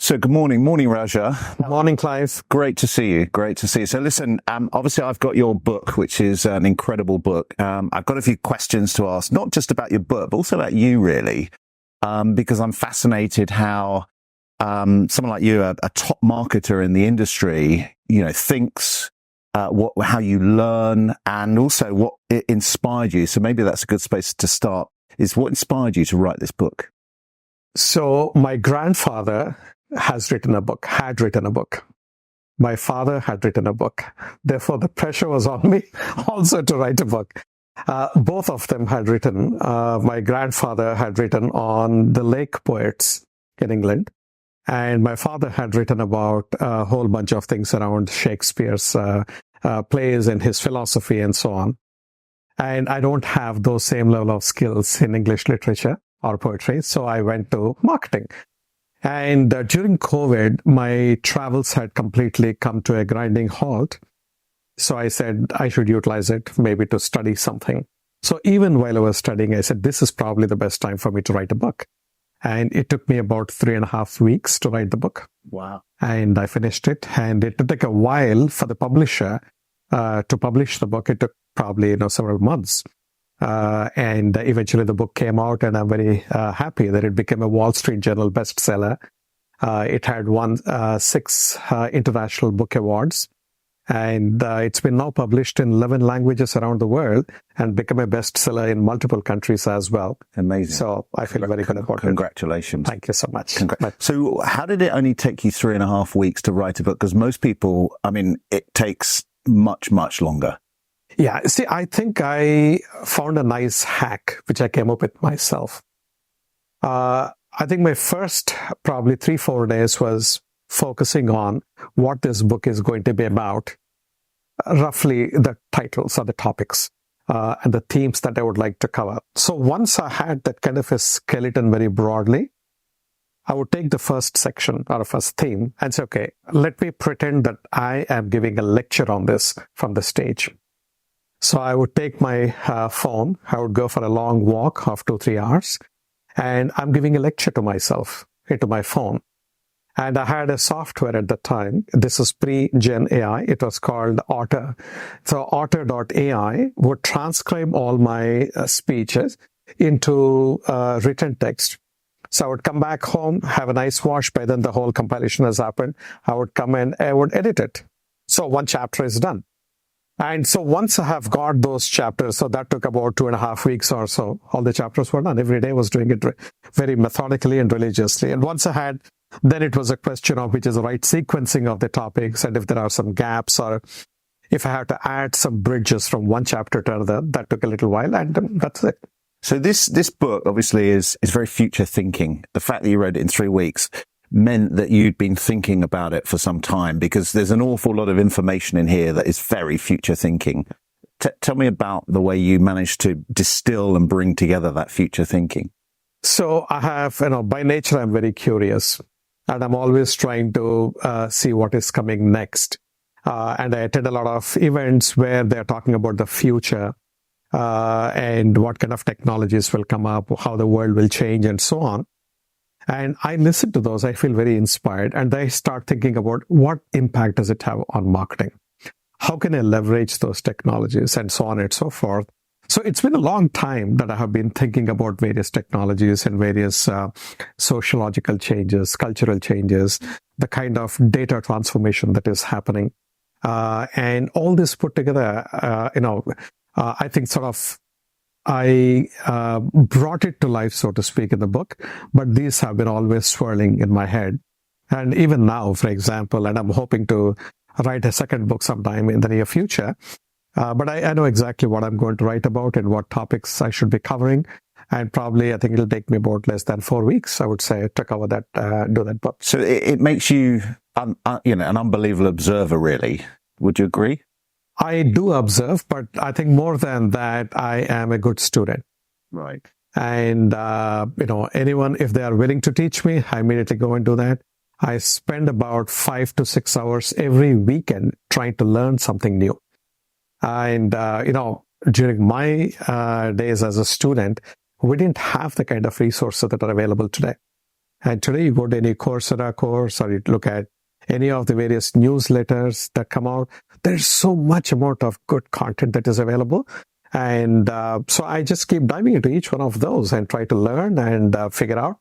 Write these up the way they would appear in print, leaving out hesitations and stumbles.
So good morning. Morning, Raja. Morning, Clive. Great to see you. Great to see you. So listen, obviously I've got your book, which is an incredible book. I've got a few questions to ask, not just about your book, but also about you really, because I'm fascinated how someone like you, a top marketer in the industry, thinks, how you learn, and also what it inspired you. So maybe that's a good space to start, is what inspired you to write this book? So my grandfather had written a book. My father had written a book. Therefore, the pressure was on me also to write a book. Both of them had written. My grandfather had written on the lake poets in England. And my father had written about a whole bunch of things around Shakespeare's plays and his philosophy and so on. And I don't have those same level of skills in English literature or poetry. So I went to marketing. And during COVID, my travels had completely come to a grinding halt. So I said I should utilize it maybe to study something. So even while I was studying, I said, this is probably the best time for me to write a book. And it took me about 3.5 weeks to write the book. Wow. And I finished it. And it took a while for the publisher to publish the book. It took probably several months. And eventually the book came out, and I'm very happy that it became a Wall Street Journal bestseller. It had won 6 international book awards, and it's been now published in 11 languages around the world and become a bestseller in multiple countries as well. Amazing. So I feel very good about it. Congratulations. Thank you so much. So how did it only take you 3.5 weeks to write a book? Because most people, it takes much, much longer. Yeah, see, I think I found a nice hack, which I came up with myself. I think my first probably 3-4 days was focusing on what this book is going to be about, roughly the titles or the topics, and the themes that I would like to cover. So once I had that kind of a skeleton very broadly, I would take the first section or first theme and say, okay, let me pretend that I am giving a lecture on this from the stage. So I would take my phone, I would go for a long walk of 2-3 hours, and I'm giving a lecture to myself into my phone. And I had a software at the time. This is pre-Gen AI. It was called Otter. So Otter.ai would transcribe all my speeches into written text. So I would come back home, have a nice wash. By then the whole compilation has happened. I would come in, I would edit it. So one chapter is done. And so once I have got those chapters, so that took about 2.5 weeks or so, all the chapters were done. Every day I was doing it very methodically and religiously. And once I had, then it was a question of which is the right sequencing of the topics, and if there are some gaps, or if I have to add some bridges from one chapter to another. That took a little while, and that's it. So this book obviously is very future thinking. The fact that you wrote it in 3 weeks meant that you'd been thinking about it for some time, because there's an awful lot of information in here that is very future thinking. Tell me about the way you managed to distill and bring together that future thinking. So I have, by nature, I'm very curious, and I'm always trying to see what is coming next. And I attend a lot of events where they're talking about the future and what kind of technologies will come up, how the world will change, and so on. And I listen to those, I feel very inspired, and I start thinking about what impact does it have on marketing? How can I leverage those technologies, and so on and so forth. So it's been a long time that I have been thinking about various technologies and various sociological changes, cultural changes, the kind of data transformation that is happening. And all this put together, I think I brought it to life, so to speak, in the book, but these have been always swirling in my head. And even now, for example, and I'm hoping to write a second book sometime in the near future, but I know exactly what I'm going to write about and what topics I should be covering. And probably, I think it'll take me about less than 4 weeks, I would say, to cover that, do that book. So it makes you, an unbelievable observer, really. Would you agree? I do observe, but I think more than that, I am a good student. Right. And, anyone, if they are willing to teach me, I immediately go and do that. I spend about 5 to 6 hours every weekend trying to learn something new. And, during my days as a student, we didn't have the kind of resources that are available today. And today you go to any Coursera course or you look at any of the various newsletters that come out, there's so much amount of good content that is available. And so I just keep diving into each one of those and try to learn and figure out.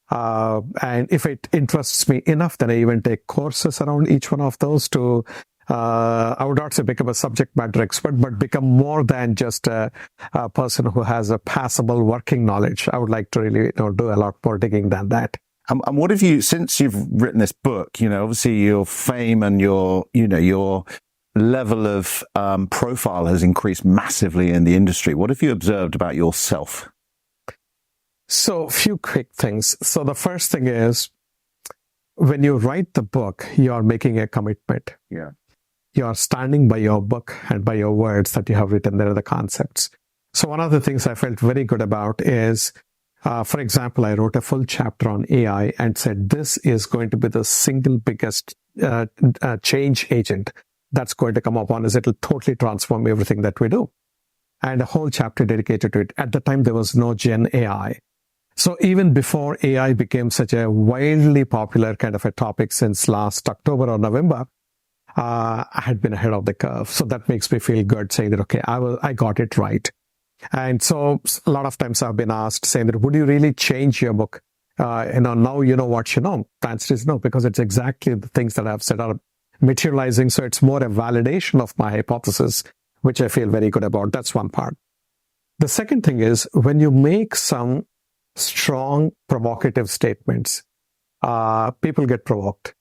And if it interests me enough, then I even take courses around each one of those to, I would not say become a subject matter expert, but become more than just a person who has a passable working knowledge. I would like to really do a lot more digging than that. And what have you, since you've written this book, obviously your fame and your level of profile has increased massively in the industry. What have you observed about yourself? So, a few quick things. So the first thing is, when you write the book, you are making a commitment. Yeah. You are standing by your book and by your words that you have written there, the concepts. So one of the things I felt very good about is, for example, I wrote a full chapter on AI and said, this is going to be the single biggest change agent that's going to come upon us. It'll totally transform everything that we do. And a whole chapter dedicated to it. At the time, there was no Gen AI. So even before AI became such a wildly popular kind of a topic since last October or November, I had been ahead of the curve. So that makes me feel good saying that, okay, I got it right. And so a lot of times I've been asked saying that, would you really change your book? Now you know what you know. The answer is no, because it's exactly the things that I've said are materializing. So it's more a validation of my hypothesis, which I feel very good about. That's one part. The second thing is, when you make some strong, provocative statements, people get provoked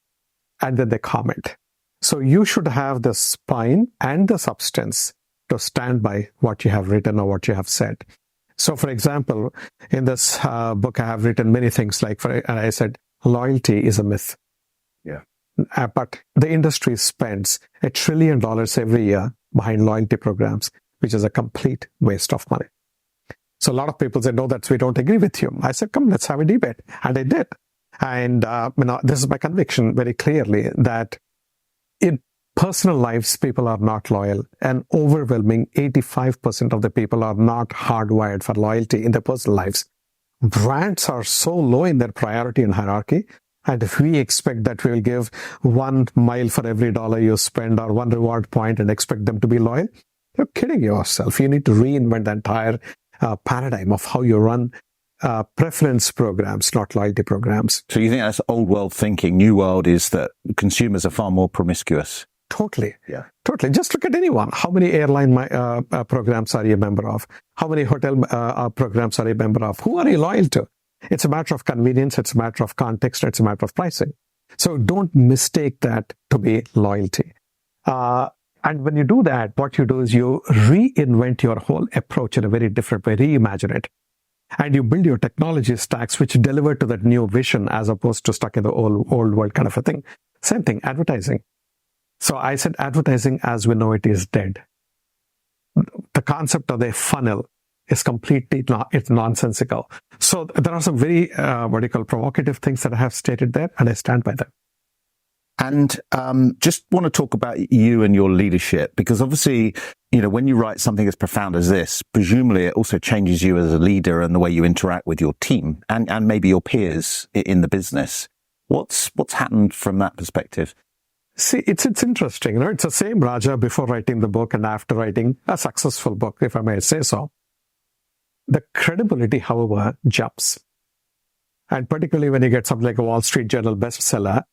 and then they comment. So you should have the spine and the substance to stand by what you have written or what you have said. So, for example, in this book, I have written many things like, I said, loyalty is a myth. Yeah. But the industry spends $1 trillion every year behind loyalty programs, which is a complete waste of money. So a lot of people say, no, we don't agree with you. I said, come, let's have a debate. And I did. And this is my conviction very clearly, that in personal lives, people are not loyal. And overwhelming 85% of the people are not hardwired for loyalty in their personal lives. Brands are so low in their priority and hierarchy. And if we expect that we will give 1 mile for every dollar you spend or 1 reward point and expect them to be loyal, you're kidding yourself. You need to reinvent the entire paradigm of how you run preference programs, not loyalty programs. So you think that's old world thinking? New world is that consumers are far more promiscuous. Totally. Yeah. Totally. Just look at anyone. How many airline programs are you a member of? How many hotel programs are you a member of? Who are you loyal to? It's a matter of convenience. It's a matter of context. It's a matter of pricing. So don't mistake that to be loyalty. And when you do that, what you do is you reinvent your whole approach in a very different way, reimagine it. And you build your technology stacks which deliver to that new vision as opposed to stuck in the old world kind of a thing. Same thing, advertising. So I said advertising as we know it is dead. The concept of the funnel is completely it's nonsensical. So there are some very provocative things that I have stated there, and I stand by them. And just want to talk about you and your leadership, because obviously, when you write something as profound as this, presumably it also changes you as a leader and the way you interact with your team and maybe your peers in the business. What's happened from that perspective? See, it's interesting. It's the same Raja before writing the book and after writing a successful book, if I may say so. The credibility, however, jumps. And particularly when you get something like a Wall Street Journal bestseller,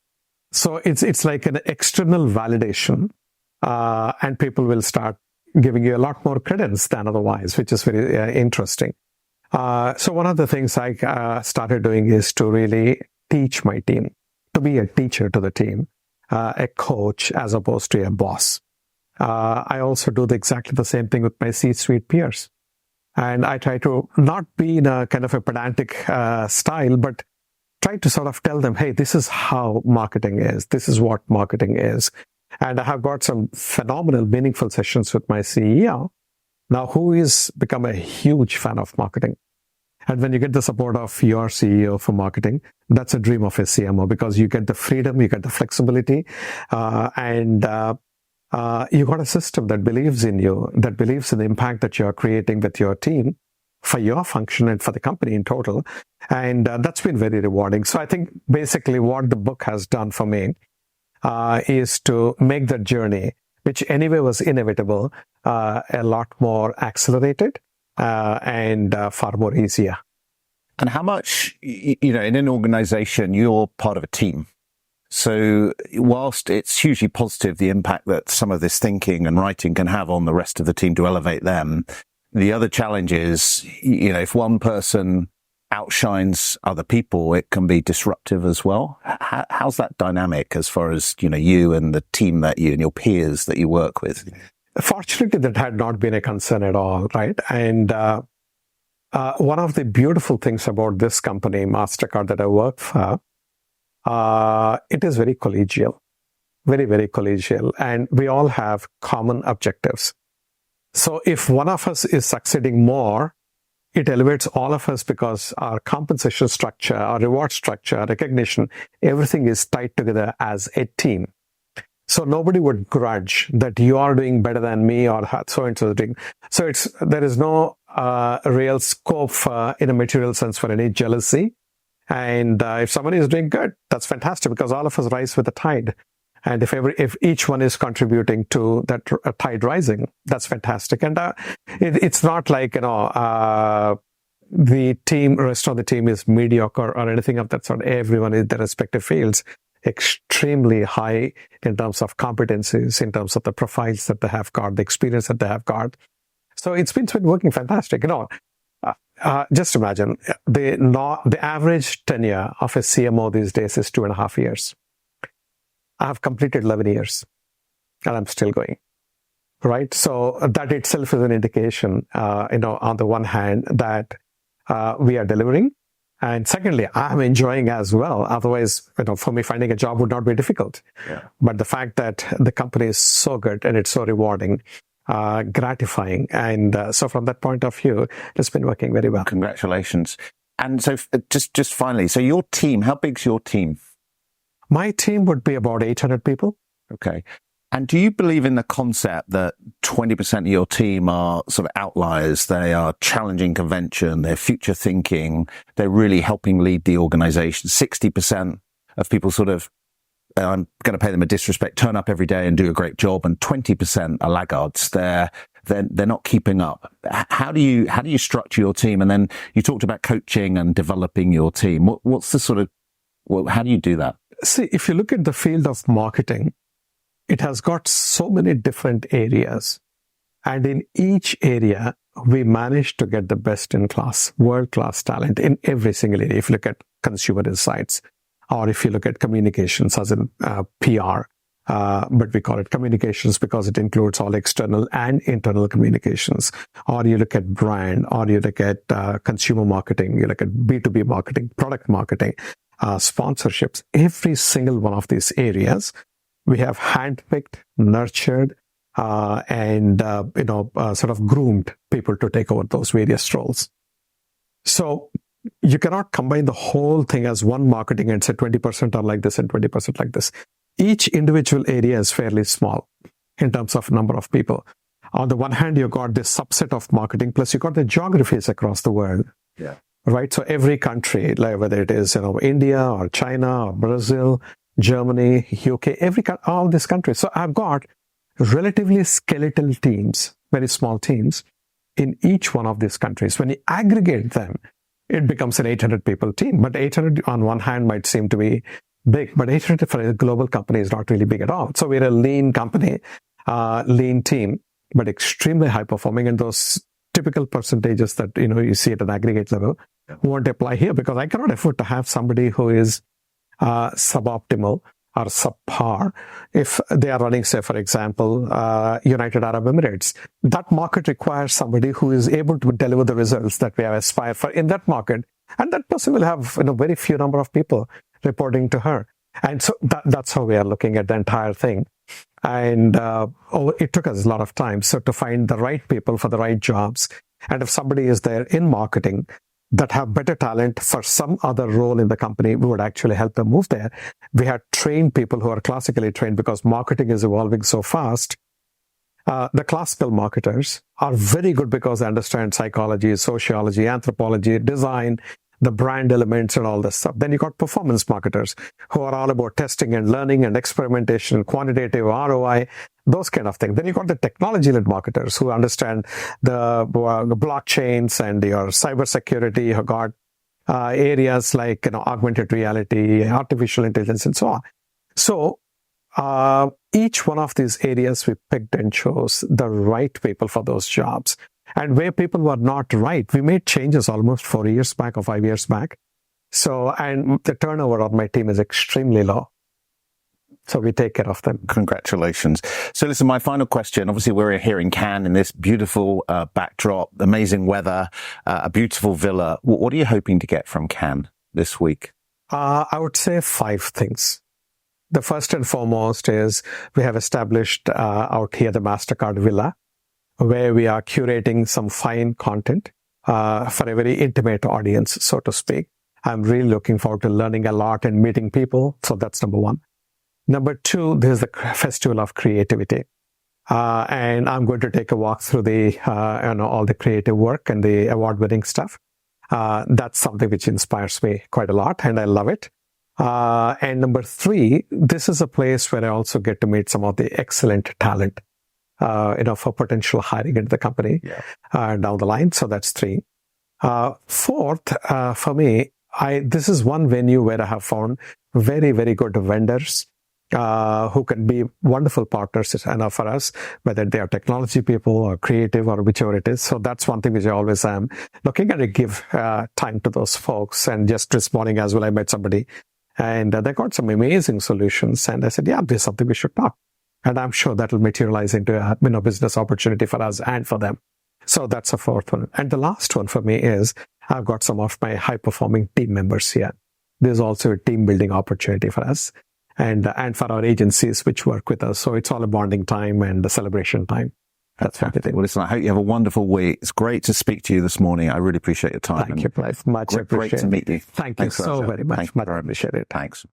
so it's like an external validation, and people will start giving you a lot more credence than otherwise, which is very interesting. So one of the things I started doing is to really teach my team, to be a teacher to the team, a coach as opposed to a boss. I also do exactly the same thing with my C-suite peers. And I try to not be in a kind of a pedantic style, but try to sort of tell them, hey, this is how marketing is. This is what marketing is. And I have got some phenomenal, meaningful sessions with my CEO now, who is become a huge fan of marketing. And when you get the support of your CEO for marketing, that's a dream of a CMO, because you get the freedom, you get the flexibility, and you got a system that believes in you, that believes in the impact that you're creating with your team. for your function and for the company in total. And that's been very rewarding. So I think basically what the book has done for me is to make that journey, which anyway was inevitable, a lot more accelerated and far more easier. And how much, in an organization, you're part of a team. So whilst it's hugely positive, the impact that some of this thinking and writing can have on the rest of the team to elevate them, the other challenge is, if one person outshines other people, it can be disruptive as well. How's that dynamic as far as, you and the team that you and your peers that you work with? Fortunately, that had not been a concern at all, right? And one of the beautiful things about this company, Mastercard, that I work for, it is very collegial, very, very collegial. And we all have common objectives. So if one of us is succeeding more, it elevates all of us because our compensation structure, our reward structure, recognition, everything is tied together as a team. So nobody would grudge that you are doing better than me or so-and-so is doing. So there is no real scope in a material sense for any jealousy. And if somebody is doing good, that's fantastic because all of us rise with the tide. And if each one is contributing to that tide rising, that's fantastic. And it's not like, the rest of the team is mediocre or anything of that sort. Everyone in their respective fields extremely high in terms of competencies, in terms of the profiles that they have got, the experience that they have got. So it's been working fantastic. Just imagine the average tenure of a CMO these days is 2.5 years. I have completed 11 years and I'm still going, right? So that itself is an indication, on the one hand that we are delivering. And secondly, I'm enjoying as well. Otherwise, for me, finding a job would not be difficult. Yeah. But the fact that the company is so good and it's so rewarding, gratifying. And so from that point of view, it's been working very well. Congratulations. And so just finally, so your team, how big's your team? My team would be about 800 people. Okay. And do you believe in the concept that 20% of your team are sort of outliers? They are challenging convention, they're future thinking, they're really helping lead the organization. 60% of people sort of, I'm going to pay them a disrespect, turn up every day and do a great job, and 20% are laggards. They're not keeping up. How do you structure your team? And then you talked about coaching and developing your team. What's the sort of, how do you do that? See, if you look at the field of marketing, it has got so many different areas. And in each area, we managed to get the best in class, world-class talent in every single area. If you look at consumer insights, or if you look at communications as in PR, but we call it communications because it includes all external and internal communications. Or you look at brand, or you look at consumer marketing, you look at B2B marketing, product marketing, sponsorships. Every single one of these areas, we have handpicked, nurtured, and sort of groomed people to take over those various roles. So you cannot combine the whole thing as one marketing and say 20% are like this and 20% like this. Each individual area is fairly small in terms of number of people. On the one hand, you got this subset of marketing, plus you got the geographies across the world. Yeah. Right. So every country, like whether it is India or China or Brazil, Germany, UK, all these countries. So I've got relatively skeletal teams, very small teams in each one of these countries. When you aggregate them, it becomes an 800 people team. But 800 on one hand might seem to be big, but 800 for a global company is not really big at all. So we're a lean company, lean team, but extremely high performing. And those typical percentages that you see at an aggregate level won't apply here, because I cannot afford to have somebody who is suboptimal or subpar. If they are running, say, for example, United Arab Emirates, that market requires somebody who is able to deliver the results that we have aspired for in that market. And that person will have very few number of people reporting to her. And so that's how we are looking at the entire thing. And it took us a lot of time to find the right people for the right jobs. And if somebody is there in marketing that have better talent for some other role in the company, we would actually help them move there. We had trained people who are classically trained, because marketing is evolving so fast. The classical marketers are very good because they understand psychology, sociology, anthropology, design, the brand elements and all this stuff. Then you got performance marketers who are all about testing and learning and experimentation, quantitative ROI, those kind of things. Then you got the technology-led marketers who understand the blockchains and your cybersecurity. You got areas like augmented reality, artificial intelligence, and so on. So each one of these areas we picked and chose the right people for those jobs. And where people were not right, we made changes almost 4 years back or 5 years back. So, and the turnover on my team is extremely low. So we take care of them. Congratulations. So listen, my final question, obviously we're here in Cannes in this beautiful backdrop, amazing weather, a beautiful villa. What are you hoping to get from Cannes this week? I would say 5 things. The first and foremost is we have established out here the Mastercard Villa, where we are curating some fine content for a very intimate audience, so to speak. I'm really looking forward to learning a lot and meeting people. So that's number 1. Number 2, there's the Festival of Creativity. And I'm going to take a walk through the all the creative work and the award-winning stuff. That's something which inspires me quite a lot, and I love it. And number 3, this is a place where I also get to meet some of the excellent talent, for potential hiring into the company down the line. So that's 3. 4th, for me, this is one venue where I have found very, very good vendors who can be wonderful partners for us, whether they are technology people or creative or whichever it is. So that's one thing which I always am looking at. I give time to those folks. And just this morning as well, I met somebody and they got some amazing solutions. And I said, yeah, there's something we should talk. And I'm sure that will materialize into a business opportunity for us and for them. So that's a 4th one. And the last one for me is I've got some of my high-performing team members here. There's also a team-building opportunity for us and for our agencies which work with us. So it's all a bonding time and a celebration time. That's what I think. Well, listen, I hope you have a wonderful week. It's great to speak to you this morning. I really appreciate your time. Thank you, Clive. Much appreciated. Great to meet you. Thanks, so very much. Much appreciated. Thanks.